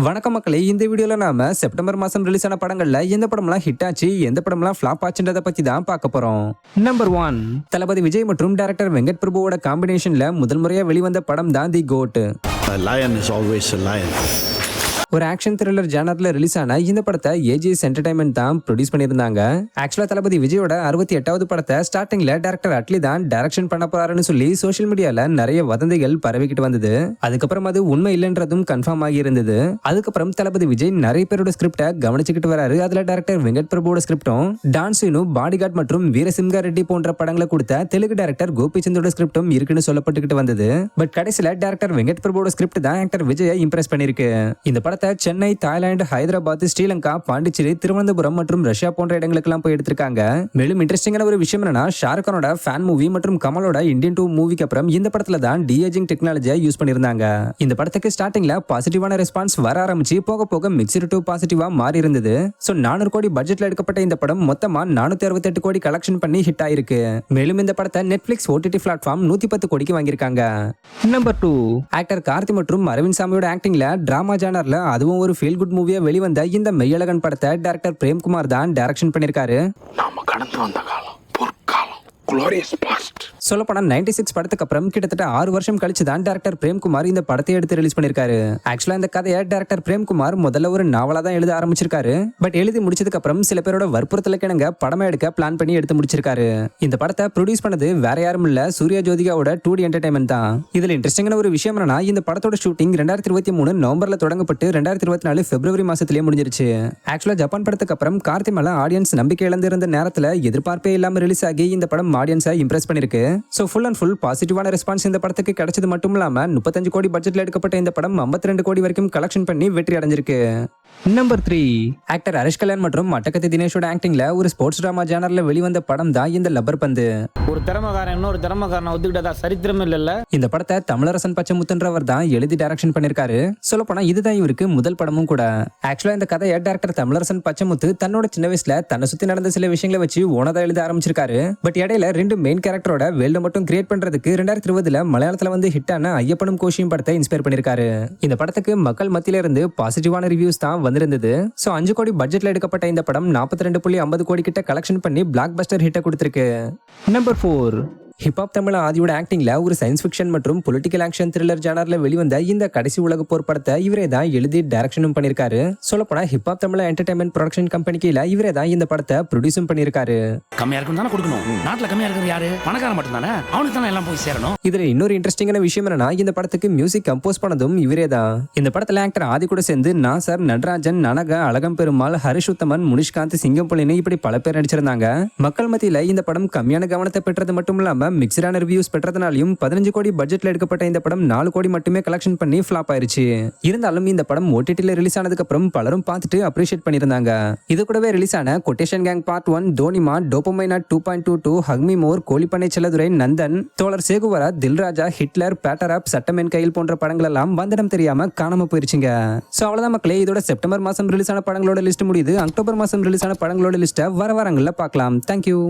வணக்கம் மக்களே, இந்த வீடியோல நாம செப்டம்பர் மாசம் ரிலீஸ் ஆன படங்கள்ல எந்த படம்லாம் ஹிட் ஆச்சு, எந்த படம்லாம் ஃபிளாப் ஆச்சுன்றத பத்தி தான் பார்க்க போறோம். நம்பர் 1, தளபதி விஜய் மற்றும் டைரக்டர் வெங்கட் பிரபுவோட காம்பினேஷன்ல முதல் முறையா வெளிவந்த படம் தான் the GOAT. A lion is always a lion. ஒரு ஆக்ஷன் த்ரில்லர் ஜானர்ல ரிலீஸ் ஆன இந்த படத்தை ஏஜிஎஸ் என்டர்டைன்மெண்ட் தான் ப்ரொடியூஸ் பண்ணியிருந்தாங்க. ஆக்சுவலா தளபதி விஜயோட 68வது படத்தை ஸ்டார்டிங்ல டைரக்டர் அட்லி தான் டைரக்ஷன் பண்ண போறாருன்னு சொல்லி சோஷியல் மீடியால நிறைய வதந்திகள் பரவிக்கிட்டு வந்தது. அதுக்கப்புறம் அது உண்மை இல்லைன்றதும் கன்ஃபார்ம் ஆகி இருந்தது. அதுக்கப்புறம் தளபதி விஜய் நிறைய பேரோட ஸ்கிரிப்டை கவனிச்சுக்கிட்டு வராரு. அதுல டைரக்டர் வெங்கட் பிரபுவோட ஸ்கிரிப்டும், டான்ஸினு, பாடிகார்ட் மற்றும் வீரசிம்ஹா ரெட்டி போன்ற படங்களை கொடுத்த தெலுங்கு டைரக்டர் கோபிச்சந்தோட ஸ்கிரிப்டும் இருக்குன்னு சொல்லப்பட்டுக்கிட்டு வந்தது. பட் கடைசியில டைரக்டர் வெங்கட் பிரபுவோட ஸ்கிரிப்ட் தான் ஆக்டர் விஜயை இம்ப்ரெஸ் பண்ணிருக்கு. இந்த படத்தை சென்னை, தாய்லாந்து, ஹைதராபாத், ஸ்ரீலங்கா, பாண்டிச்சேரி, திருவனந்தபுரம் மற்றும் ரஷ்யா போன்ற இடங்களுக்கெல்லாம் போய் எடுத்திருக்காங்க. மேலும் இன்ட்ரெஸ்டிங்கான ஒரு விஷயம் என்னன்னா, ஷாருக் கானோட ஃபேன் மூவி மற்றும் கமலோட இந்தியன் 2 மூவிக்கு அப்புறம் இந்த படத்துல தான் டிஏஜிங் டெக்னாலஜியை யூஸ் பண்ணிருந்தாங்க. இந்த படத்துக்கு ஸ்டார்டிங்ல பாசிட்டிவான ரெஸ்பான்ஸ் வர ஆரம்பிச்சு போக போக மிக்ஸ்டு டு பாசிட்டிவா மாறி இருந்தது. சோ 400 கோடி பட்ஜெட்ல எடுக்கப்பட்ட இந்த படம் மொத்தமா 468 கோடி கலெக்ஷன் பண்ணி ஹிட் ஆயிருக்கு. மேலும் இந்த படத்தை நெட்ஃபிளிக்ஸ் ஓடிடி பிளாட்ஃபார்ம் 110 கோடிக்கு வாங்கியிருக்காங்க. நம்பர் 2, ஆக்டர் கார்த்தி மற்றும் அரவிந்த் சாமியோட ஆக்டிங்ல டிராமா ஜானர்ல அதுவும் ஒரு ஃபீல் குட் மூவியா வெளிவந்த இந்த மெய்யழகன் படத்தை டைரக்டர் பிரேம்குமார் தான் டைரக்ஷன் பண்ணிருக்காரு. நாம கடந்து வந்த காலம் பொற்காலம். Glorious past. சொல்லப்போனா 96 படத்துக்கு அப்புறம் கிட்டத்தட்ட 6 வருஷம் கழிச்சு தான் டைரக்டர் பிரேம்குமார் இந்த படத்தை எடுத்து ரிலீஸ் பண்ணிருக்காரு. ஆக்சுவலா இந்த கதையை டைரக்டர் பிரேம்குமார் முதல்ல ஒரு நாவலா தான் எழுத ஆரம்பிச்சிருக்காரு. பட் எழுதி முடிச்சதுக்கு அப்புறம் சில பேரோட வற்புறுத்தலுக்கு இணங்க படமா எடுக்க பிளான் பண்ணி எடுத்து முடிச்சிருக்காரு. இந்த படத்தை ப்ரொடியூஸ் பண்ணது வேற யாரும் இல்ல, சூர்யா ஜோதிகாவோட 2D என்டர்டைன்மெண்ட் தான். இதுல இன்ட்ரெஸ்டிங்கான ஒரு விஷயம் என்னன்னா, இந்த படத்தோட ஷூட்டிங் 2023 நவம்பர்ல தொடங்கப்பட்டு 2024 பிப்ரவரி மாசத்திலேயே முடிஞ்சிருச்சு. ஆக்சுவலா ஜப்பான் படத்துக்கு அப்புறம் கார்த்தி மேல ஆடியன்ஸ் நம்பிக்கை இழந்து இருந்த நேரத்துல எதிர்பார்ப்பே இல்லாம ரிலீஸ் ஆகி இந்த படம் ஆடியன்ஸை இம்ப்ரெஸ் பண்ணிருக்கு. சோ ஃபுல் அண்ட் ஃபுல் பாசிட்டிவான ரெஸ்பான்ஸ் இந்த படத்துக்கு கிடைச்சது மட்டும் இல்லாம 35 கோடி பட்ஜெட்ல எடுக்கப்பட்ட இந்த படம் 52 கோடி வரைக்கும் கலெக்ஷன் பண்ணி வெற்றி அடைஞ்சிருக்கு. நம்பர் 3, ஆக்டர் ஹரிஷ் கல்யாண் மற்றும் மட்டக்கத்தி தினேஷோட ஆக்டிங்ல ஒரு ஸ்போர்ட்ஸ் டிராமா ஜானர்ல வெளிவந்த படம் தான் இந்த லப்பர் பந்து. ஒரு திறமைக்காரன் இன்னொரு திறமைக்காரனை ஒத்துக்கிட்டதா சரித்திரம் இல்ல. இந்த படத்தை தமிழரசன் பச்சமுத்துன்றவர் தான் எழுதி டைரக்ஷன் பண்ணிருக்காரு. சொல்ல போனா இதுதான் இவருக்கு முதல் படமும் கூட. ஆக்சுவலா இந்த கதையை டைரக்டர் தமிழரசன் பச்சமுத்து தன்னோட சின்ன வயசுல தன்னை சுத்தி நடந்த சில விஷயங்களை வச்சு ஓனதா எழுத ஆரம்பிச்சிருக்காரு. பட் இடையில 2 மெயின் கேரக்டரோட வேல்டு மட்டும் கிரியேட் பண்றதுக்கு 2020 மலையாளத்துல வந்து ஹிட் ஆன ஐயப்பனும் கோஷியும் படத்தை இன்ஸ்பயர் பண்ணிருக்காரு. இந்த படத்துக்கு மக்கள் மத்தியில இருந்து பாசிட்டிவான ரிவ்யூஸ் தான் வந்திருந்தது. சோ 5 கோடி பட்ஜெட்ல எடுக்கப்பட்ட இந்த படம் 42.50 கோடி கிட்ட கலெக்ஷன் பண்ணி பிளாக் பஸ்டர் ஹிட்ட கொடுத்திருக்கு. நம்பர் 4, ஹிப்ஹாப் தமிழ் ஆதியோட ஆக்டிங்ல ஒரு சயின்ஸ் ஃபிக்ஷன் மற்றும் பொலிட்டிக்கல் ஆக்ஷன் த்ரில்லர் ஜானர்ல வெளிவந்த இந்த கடைசி உலக போர் படத்தை இவரே தான் எழுதி டைரக்ஷனும் பண்ணிருக்காரு. சொல்லப்போனா ஹிப்ஹாப் தமிழ் என்டர்டைன்மெண்ட் ப்ரொடக்ஷன் கம்பெனிக்கு இவரே தான் இந்த படத்தை ப்ரொடியூஸும் பண்ணிருக்காரு. கம்மியா இருக்கும் தானே கொடுக்கணும். நாட்டுல கம்மியா இருக்கிறது யாரு? பணக்காரன் மட்டும் தானே, அவனுக்கு தானே எல்லாம் போய் சேரணும். இதுல இன்னொரு இன்ட்ரெஸ்டிங்கான விஷயம் என்னன்னா, இந்த படத்துக்கு மியூசிக் கம்போஸ் பண்ணதும் இவரே தான். இந்த படத்துல ஆக்டர் ஆதி கூட சேர்ந்து நாசர், நடராஜன், நனக, அழகம் பெருமாள், ஹரிஷ் உத்தமன், முனிஷ்காந்த், சிங்கம்புலின்னு இப்படி பல பேர் நடிச்சிருந்தாங்க. மக்கள் மத்தியில இந்த படம் கம்மியான கவனத்தை பெற்றது மட்டும் இல்லாம மிக்ஸ்டான ரிவ்யூஸ் பெற்றதனாலையும் 15 கோடி பட்ஜெட்ல எடுக்கப்பட்ட இந்த படம் 4 கோடி மட்டுமே கலெக்ஷன் பண்ணி ஃபிளாப் ஆயிருச்சு. இருந்தாலும் இந்த படம் ஓடிடில ரிலீஸ் ஆனதுக்கு அப்புறம் பலரும் பார்த்துட்டு அப்ரிஷியேட் பண்ணிருந்தாங்க. இது கூடவே ரிலீஸ் ஆன கொட்டேஷன் கேங் பார்ட் 1, டோனிமா, டோபமைனா 2.22, ஹக்மி மோர், கோழிப்பண்ணை செல்லதுரை, நந்தன், தோழர் சேகுவரா, தில்ராஜா, ஹிட்லர், பேட்டராப், சட்டமேன் கையில் போன்ற படங்கள் எல்லாம் வந்திடம் தெரியாம காணாம போயிருச்சுங்க. சோ அவ்வளவுதான் மக்களே, இதோட செப்டம்பர் மாசம் ரிலீஸ் ஆன படங்களோட லிஸ்ட் முடியுது. அக்டோபர் மாசம் ரிலீஸ் ஆன படங்களோட லிஸ்ட்டை வர வாரங்கள்ல பார்க்கலாம். தேங்க்யூ.